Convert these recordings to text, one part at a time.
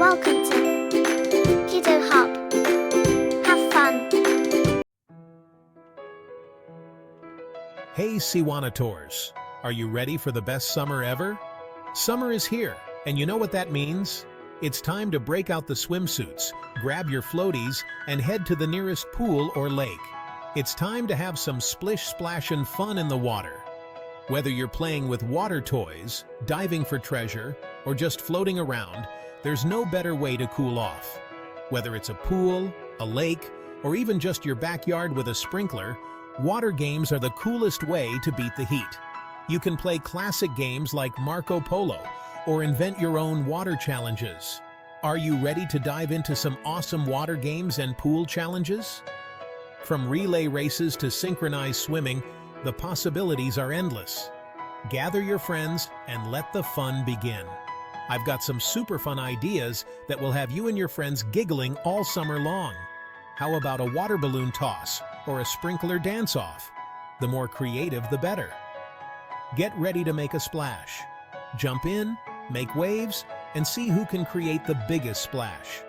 Welcome to Kiddo Hub. Have fun. Hey Sewanators, are you ready for the best summer ever? Summer is here, and you know what that means? It's time to break out the swimsuits, grab your floaties, and head to the nearest pool or lake. It's time to have some splish, splash, and fun in the water. Whether you're playing with water toys, diving for treasure, or just floating around, there's no better way to cool off. Whether it's a pool, a lake, or even just your backyard with a sprinkler, water games are the coolest way to beat the heat. You can play classic games like Marco Polo, or invent your own water challenges. Are you ready to dive into some awesome water games and pool challenges? From relay races to synchronized swimming, the possibilities are endless. Gather your friends and let the fun begin. I've got some super fun ideas that will have you and your friends giggling all summer long. How about a water balloon toss or a sprinkler dance-off? The more creative, the better. Get ready to make a splash. Jump in, make waves, and see who can create the biggest splash.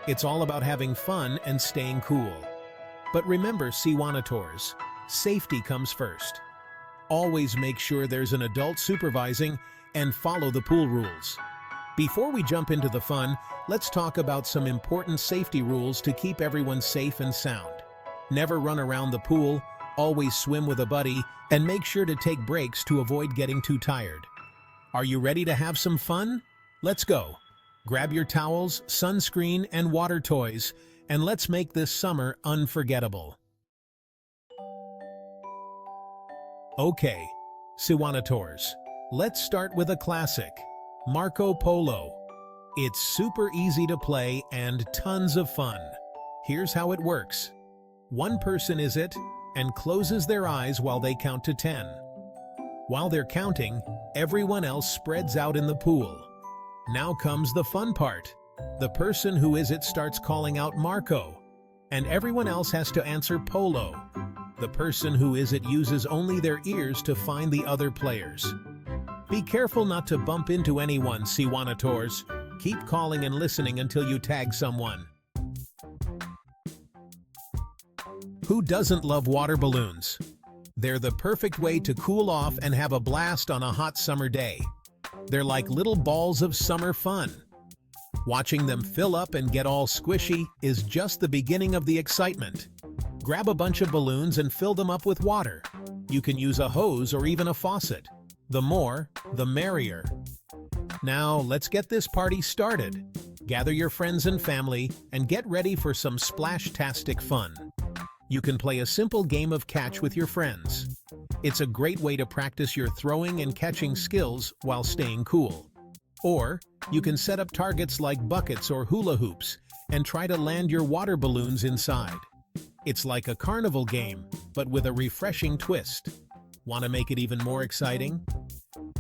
It's all about having fun and staying cool. But remember, Sewanators, safety comes first. Always make sure there's an adult supervising and follow the pool rules. Before we jump into the fun, let's talk about some important safety rules to keep everyone safe and sound. Never run around the pool, always swim with a buddy, and make sure to take breaks to avoid getting too tired. Are you ready to have some fun? Let's go. Grab your towels, sunscreen, and water toys, and let's make this summer unforgettable. Okay, Sewanators, let's start with a classic, Marco Polo. It's super easy to play and tons of fun. Here's how it works. One person is it and closes their eyes while they count to 10. While they're counting, everyone else spreads out in the pool. Now comes the fun part. The person who is it starts calling out Marco, and everyone else has to answer Polo. The person who is it uses only their ears to find the other players. Be careful not to bump into anyone, Sewanators. Keep calling and listening until you tag someone. Who doesn't love water balloons? They're the perfect way to cool off and have a blast on a hot summer day. They're like little balls of summer fun. Watching them fill up and get all squishy is just the beginning of the excitement. Grab a bunch of balloons and fill them up with water. You can use a hose or even a faucet. The more, the merrier. Now, let's get this party started. Gather your friends and family and get ready for some splash-tastic fun. You can play a simple game of catch with your friends. It's a great way to practice your throwing and catching skills while staying cool. Or, you can set up targets like buckets or hula hoops and try to land your water balloons inside. It's like a carnival game, but with a refreshing twist. Want to make it even more exciting?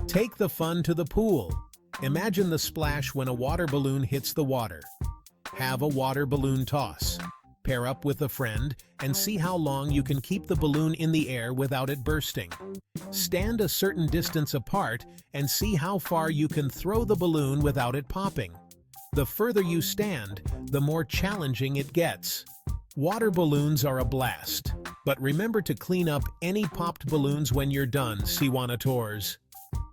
Take the fun to the pool. Imagine the splash when a water balloon hits the water. Have a water balloon toss. Pair up with a friend and see how long you can keep the balloon in the air without it bursting. Stand a certain distance apart and see how far you can throw the balloon without it popping. The further you stand, the more challenging it gets. Water balloons are a blast, but remember to clean up any popped balloons when you're done, Sewanators.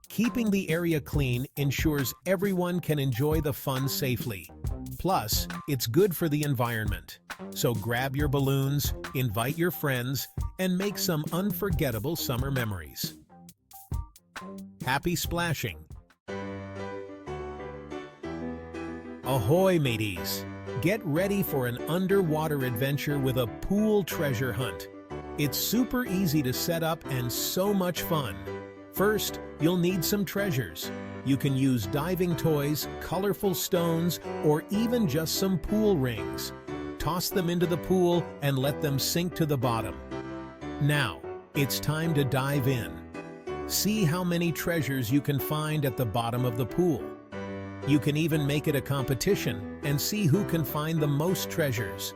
Keeping the area clean ensures everyone can enjoy the fun safely. Plus, it's good for the environment. So grab your balloons, invite your friends, and make some unforgettable summer memories. Happy splashing! Ahoy, mateys! Get ready for an underwater adventure with a pool treasure hunt. It's super easy to set up and so much fun. First, you'll need some treasures. You can use diving toys, colorful stones, or even just some pool rings. Toss them into the pool and let them sink to the bottom. Now, it's time to dive in. See how many treasures you can find at the bottom of the pool. You can even make it a competition and see who can find the most treasures.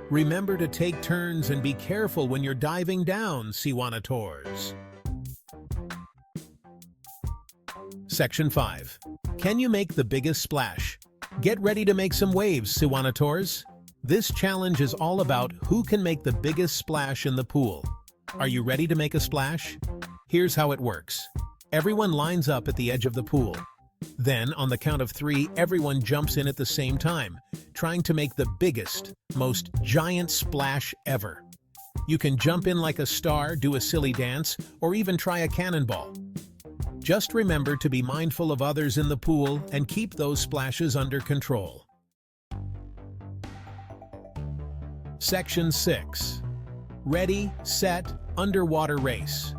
Remember to take turns and be careful when you're diving down, Sewanators. Section 5. Can you make the biggest splash? Get ready to make some waves, Siwanators. This challenge is all about who can make the biggest splash in the pool. Are you ready to make a splash? Here's how it works. Everyone lines up at the edge of the pool. Then, on the count of 3, everyone jumps in at the same time, trying to make the biggest, most giant splash ever. You can jump in like a star, do a silly dance, or even try a cannonball. Just remember to be mindful of others in the pool and keep those splashes under control. Section 6. Ready, set, underwater race.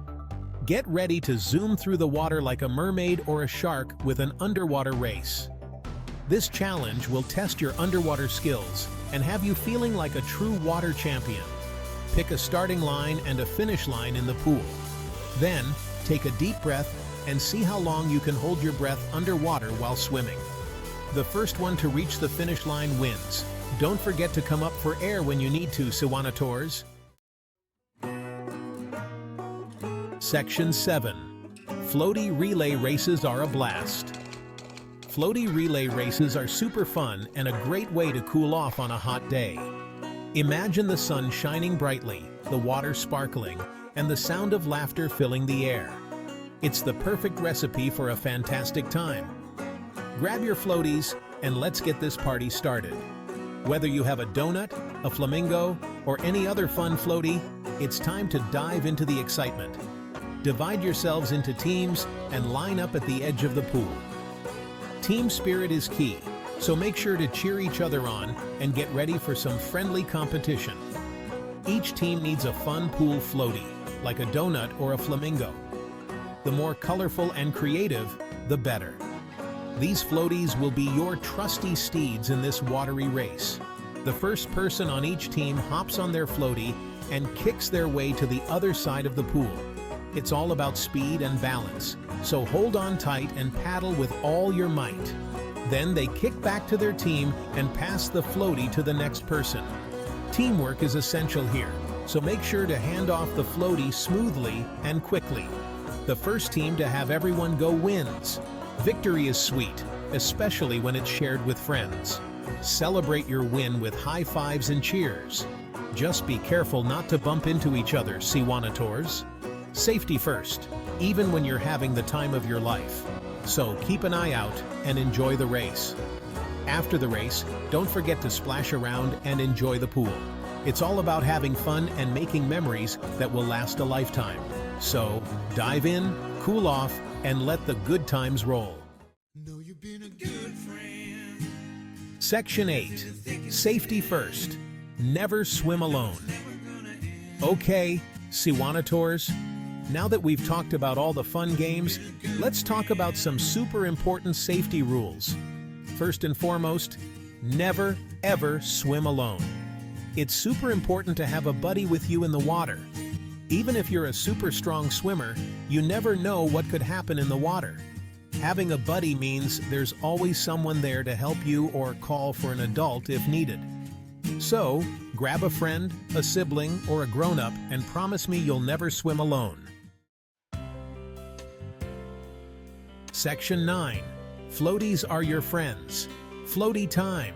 Get ready to zoom through the water like a mermaid or a shark with an underwater race. This challenge will test your underwater skills and have you feeling like a true water champion. Pick a starting line and a finish line in the pool. Then, take a deep breath and see how long you can hold your breath underwater while swimming. The first one to reach the finish line wins. Don't forget to come up for air when you need to, Siwanators. Section 7. Floaty relay races are a blast. Floaty relay races are super fun and a great way to cool off on a hot day. Imagine the sun shining brightly, the water sparkling, and the sound of laughter filling the air. It's the perfect recipe for a fantastic time. Grab your floaties and let's get this party started. Whether you have a donut, a flamingo, or any other fun floaty, it's time to dive into the excitement. Divide yourselves into teams and line up at the edge of the pool. Team spirit is key, so make sure to cheer each other on and get ready for some friendly competition. Each team needs a fun pool floaty, like a donut or a flamingo. The more colorful and creative, the better. These floaties will be your trusty steeds in this watery race. The first person on each team hops on their floaty and kicks their way to the other side of the pool. It's all about speed and balance, so hold on tight and paddle with all your might. Then they kick back to their team and pass the floaty to the next person. Teamwork is essential here, so make sure to hand off the floaty smoothly and quickly. The first team to have everyone go wins. Victory is sweet, especially when it's shared with friends. Celebrate your win with high fives and cheers. Just be careful not to bump into each other, Siwanators. Safety first, even when you're having the time of your life. So keep an eye out and enjoy the race. After the race, don't forget to splash around and enjoy the pool. It's all about having fun and making memories that will last a lifetime. So dive in, cool off, and let the good times roll. Know you've been a good friend. Section 8. Safety first. Never swim alone. Okay, Siwanators. Now that we've talked about all the fun games, let's talk about some super important safety rules. First and foremost, never ever swim alone. It's super important to have a buddy with you in the water. Even if you're a super strong swimmer, you never know what could happen in the water. Having a buddy means there's always someone there to help you or call for an adult if needed. So, grab a friend, a sibling, or a grown-up and promise me you'll never swim alone. Section 9. Floaties are your friends. Floaty time.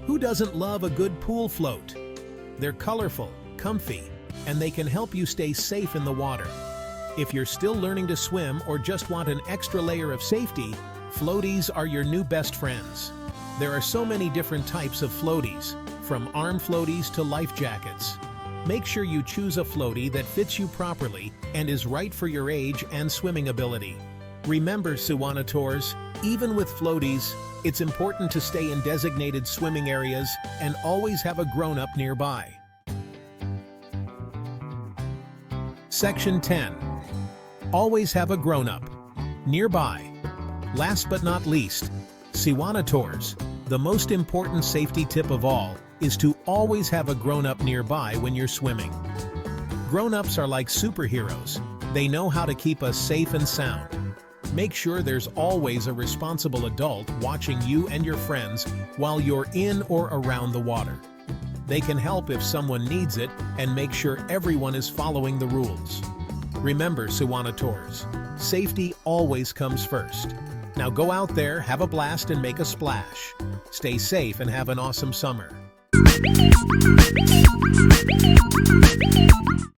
Who doesn't love a good pool float? They're colorful, comfy, and they can help you stay safe in the water. If you're still learning to swim or just want an extra layer of safety, floaties are your new best friends. There are so many different types of floaties, from arm floaties to life jackets. Make sure you choose a floaty that fits you properly and is right for your age and swimming ability. Remember, Siwanators, even with floaties, it's important to stay in designated swimming areas and always have a grown-up nearby. Section 10. Always have a grown-up nearby. Last but not least, Siwanators, the most important safety tip of all is to always have a grown-up nearby when you're swimming. Grown-ups are like superheroes. They know how to keep us safe and sound. Make sure there's always a responsible adult watching you and your friends while you're in or around the water. They can help if someone needs it and make sure everyone is following the rules. Remember, Siwanators, safety always comes first. Now go out there, have a blast, and make a splash. Stay safe and have an awesome summer.